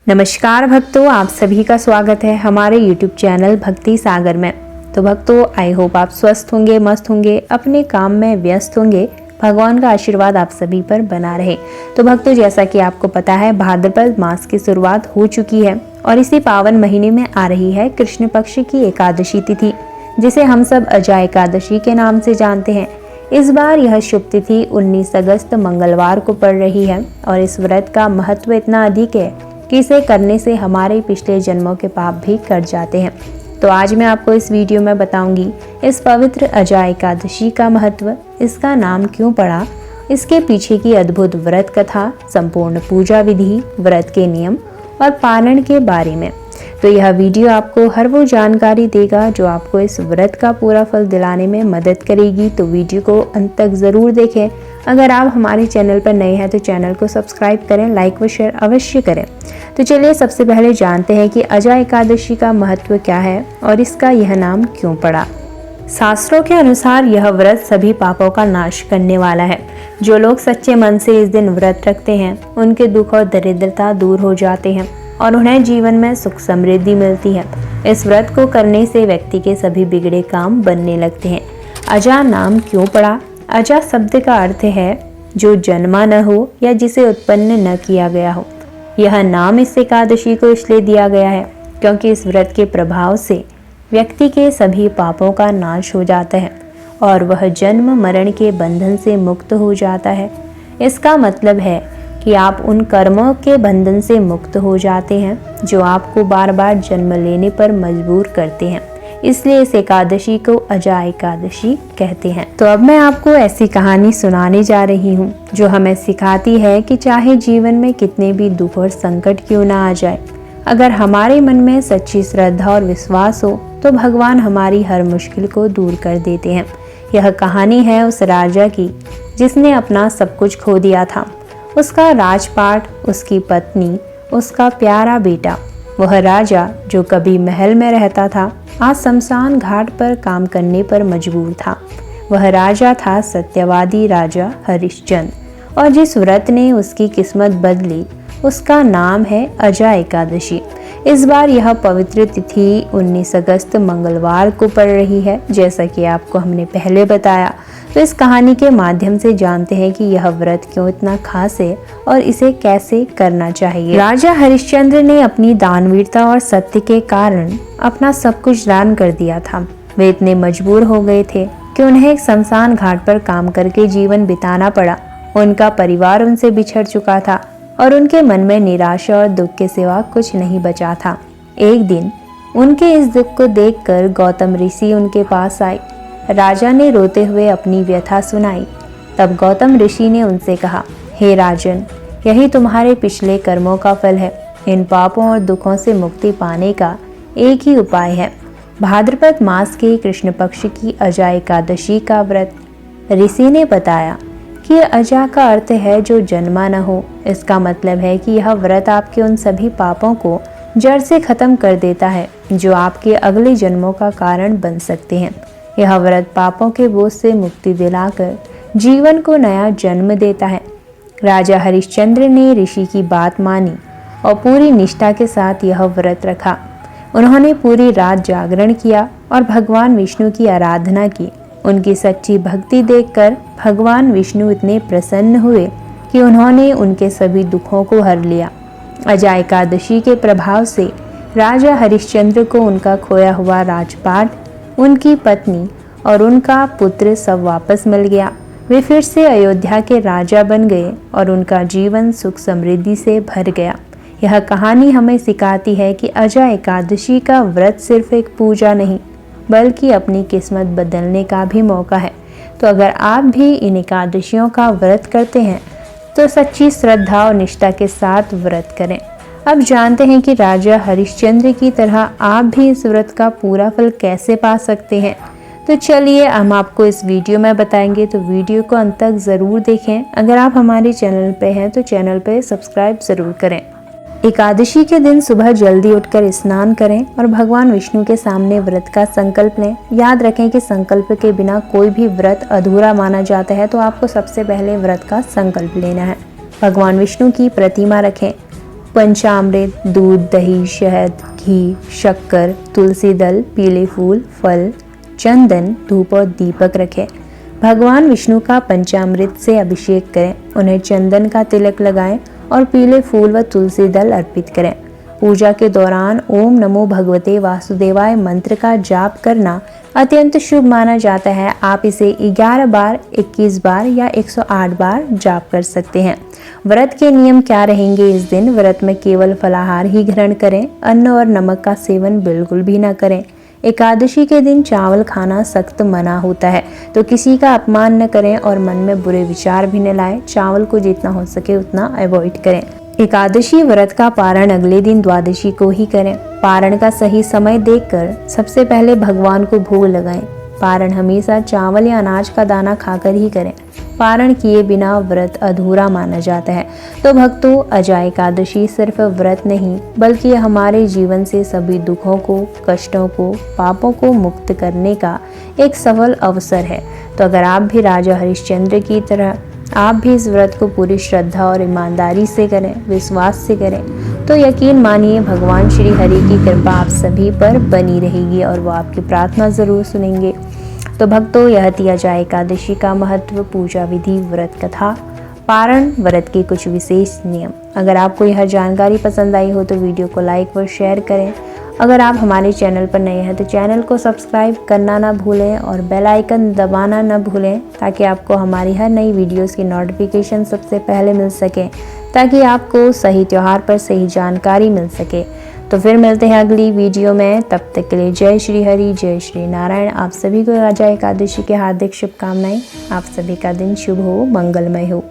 नमस्कार भक्तों, आप सभी का स्वागत है हमारे YouTube चैनल भक्ति सागर में। तो भक्तों, आई होप आप स्वस्थ होंगे, मस्त होंगे, अपने काम में व्यस्त होंगे। भगवान का आशीर्वाद आप सभी पर बना रहे। तो भक्तों, जैसा कि आपको पता है, भाद्रपद मास की शुरुआत हो चुकी है और इसी पावन महीने में आ रही है कृष्ण पक्ष की एकादशी तिथि, जिसे हम सब अजा एकादशी के नाम से जानते हैं। इस बार यह शुभ तिथि 19 अगस्त मंगलवार को पड़ रही है और इस व्रत का महत्व इतना अधिक है कि इसे करने से हमारे पिछले जन्मों के पाप भी कट जाते हैं। तो आज मैं आपको इस वीडियो में बताऊंगी इस पवित्र अजा एकादशी का महत्व, इसका नाम क्यों पड़ा, इसके पीछे की अद्भुत व्रत कथा, संपूर्ण पूजा विधि, व्रत के नियम और पालन के बारे में। तो यह वीडियो आपको हर वो जानकारी देगा जो आपको इस व्रत का पूरा फल दिलाने में मदद करेगी। तो वीडियो को अंत तक ज़रूर देखें। अगर आप हमारे चैनल पर नए हैं तो चैनल को सब्सक्राइब करें, लाइक व शेयर अवश्य करें। तो चलिए सबसे पहले जानते हैं कि अजा एकादशी का महत्व क्या है और इसका यह नाम क्यों पड़ा। शास्त्रों के अनुसार यह व्रत सभी पापों का नाश करने वाला है। जो लोग सच्चे मन से इस दिन व्रत रखते हैं, उनके दुख और दरिद्रता दूर हो जाते हैं और उन्हें जीवन में सुख समृद्धि मिलती है। इस व्रत को करने से व्यक्ति के सभी बिगड़े काम बनने लगते हैं। अजा नाम क्यों पड़ा? अजा शब्द का अर्थ है जो जन्मा न हो या जिसे उत्पन्न न किया गया हो। यह नाम इस एकादशी को इसलिए दिया गया है क्योंकि इस व्रत के प्रभाव से व्यक्ति के सभी पापों का नाश हो जाता है और वह जन्म मरण के बंधन से मुक्त हो जाता है। इसका मतलब है कि आप उन कर्मों के बंधन से मुक्त हो जाते हैं जो आपको बार बार जन्म लेने पर मजबूर करते हैं। इसलिए इस एकादशी को अजा एकादशी कहते हैं। तो अब मैं आपको ऐसी कहानी सुनाने जा रही हूँ जो हमें सिखाती है कि चाहे जीवन में कितने भी दुख और संकट क्यों ना आ जाए, अगर हमारे मन में सच्ची श्रद्धा और विश्वास हो तो भगवान हमारी हर मुश्किल को दूर कर देते हैं। यह कहानी है उस राजा की जिसने अपना सब कुछ खो दिया था। उसका राजपाट, उसकी पत्नी, उसका प्यारा बेटा। वह राजा जो कभी महल में रहता था, आज शमशान घाट पर काम करने पर मजबूर था। वह राजा था सत्यवादी राजा हरिश्चंद्र, और जिस व्रत ने उसकी किस्मत बदली उसका नाम है अजा एकादशी। इस बार यह पवित्र तिथि 19 अगस्त मंगलवार को पड़ रही है, जैसा कि आपको हमने पहले बताया। तो इस कहानी के माध्यम से जानते हैं कि यह व्रत क्यों इतना खास है और इसे कैसे करना चाहिए। राजा हरिश्चंद्र ने अपनी दानवीरता और सत्य के कारण अपना सब कुछ दान कर दिया था। वे इतने मजबूर हो गए थे कि उन्हें एक शमशान घाट पर काम करके जीवन बिताना पड़ा। उनका परिवार उनसे बिछड़ चुका था और उनके मन में निराशा और दुख के सिवा कुछ नहीं बचा था। एक दिन उनके इस दुख को देखकर गौतम ऋषि उनके पास आए। राजा ने रोते हुए अपनी व्यथा सुनाई। तब गौतम ऋषि ने उनसे कहा, हे राजन, यही तुम्हारे पिछले कर्मों का फल है। इन पापों और दुखों से मुक्ति पाने का एक ही उपाय है, भाद्रपद मास के कृष्ण पक्ष की अजा एकादशी का व्रत। ऋषि ने बताया कि अजा का अर्थ है जो जन्मा न हो। इसका मतलब है कि यह व्रत आपके उन सभी पापों को जड़ से खत्म कर देता है जो आपके अगले जन्मों का कारण बन सकते हैं। यह व्रत पापों के बोझ से मुक्ति दिलाकर जीवन को नया जन्म देता है। राजा हरिश्चंद्र ने ऋषि की बात मानी और पूरी निष्ठा के साथ यह व्रत रखा। उन्होंने पूरी रात जागरण किया और भगवान विष्णु की आराधना की। उनकी सच्ची भक्ति देखकर भगवान विष्णु इतने प्रसन्न हुए कि उन्होंने उनके सभी दुखों को हर लिया। अजा एकादशी के प्रभाव से राजा हरिश्चंद्र को उनका खोया हुआ राजपाट, उनकी पत्नी और उनका पुत्र सब वापस मिल गया। वे फिर से अयोध्या के राजा बन गए और उनका जीवन सुख समृद्धि से भर गया। यह कहानी हमें सिखाती है कि अजा एकादशी का व्रत सिर्फ एक पूजा नहीं, बल्कि अपनी किस्मत बदलने का भी मौका है। तो अगर आप भी इन एकादशियों का व्रत करते हैं तो सच्ची श्रद्धा और निष्ठा के साथ व्रत करें। अब जानते हैं कि राजा हरिश्चंद्र की तरह आप भी इस व्रत का पूरा फल कैसे पा सकते हैं। तो चलिए हम आपको इस वीडियो में बताएंगे, तो वीडियो को अंत तक ज़रूर देखें। अगर आप हमारे चैनल पे हैं तो चैनल पे सब्सक्राइब ज़रूर करें। एकादशी के दिन सुबह जल्दी उठकर स्नान करें और भगवान विष्णु के सामने व्रत का संकल्प लें। याद रखें कि संकल्प के बिना कोई भी व्रत अधूरा माना जाता है, तो आपको सबसे पहले व्रत का संकल्प लेना है। भगवान विष्णु की प्रतिमा रखें, पंचामृत, दूध, दही, शहद, घी, शक्कर, तुलसी दल, पीले फूल, फल, चंदन, धूप और दीपक रखें। भगवान विष्णु का पंचामृत से अभिषेक करें, उन्हें चंदन का तिलक लगाएं और पीले फूल व तुलसी दल अर्पित करें। पूजा के दौरान ओम नमो भगवते वासुदेवाय मंत्र का जाप करना अत्यंत शुभ माना जाता है। आप इसे 11 बार, 21 बार या 108 बार जाप कर सकते हैं। व्रत के नियम क्या रहेंगे इस दिन? व्रत में केवल फलाहार ही ग्रहण करें, अन्न और नमक का सेवन बिल्कुल भी ना करें। एकादशी के दिन चावल खाना सख्त मना होता है, तो किसी का अपमान न करें और मन में बुरे विचार भी न लाएं। चावल को जितना हो सके उतना अवॉइड करें। एकादशी व्रत का पारण अगले दिन द्वादशी को ही करें। पारण का सही समय देखकर सबसे पहले भगवान को भोग लगाएं। पारण हमेशा चावल या अनाज का दाना खाकर ही करें। पारण किए बिना व्रत अधूरा माना जाता है। तो भक्तों, अजा एकादशी सिर्फ व्रत नहीं, बल्कि हमारे जीवन से सभी दुखों को, कष्टों को, पापों को मुक्त करने का एक सफल अवसर है। तो अगर आप भी राजा हरिश्चंद्र की तरह आप भी इस व्रत को पूरी श्रद्धा और ईमानदारी से करें, विश्वास से करें, तो यकीन मानिए भगवान श्री हरि की कृपा आप सभी पर बनी रहेगी और वो आपकी प्रार्थना जरूर सुनेंगे। तो भक्तों, यह थी अजा एकादशी का महत्व, पूजा विधि, व्रत कथा, पारण, व्रत के कुछ विशेष नियम। अगर आपको यह जानकारी पसंद आई हो तो वीडियो को लाइक व शेयर करें। अगर आप हमारे चैनल पर नए हैं तो चैनल को सब्सक्राइब करना ना भूलें और बेल आइकन दबाना ना भूलें, ताकि आपको हमारी हर नई वीडियोस की नोटिफिकेशन सबसे पहले मिल सके, ताकि आपको सही त्यौहार पर सही जानकारी मिल सके। तो फिर मिलते हैं अगली वीडियो में, तब तक के लिए जय श्री हरि, जय श्री नारायण। आप सभी को अजा एकादशी की हार्दिक शुभकामनाएं। आप सभी का दिन शुभ हो, मंगलमय हो।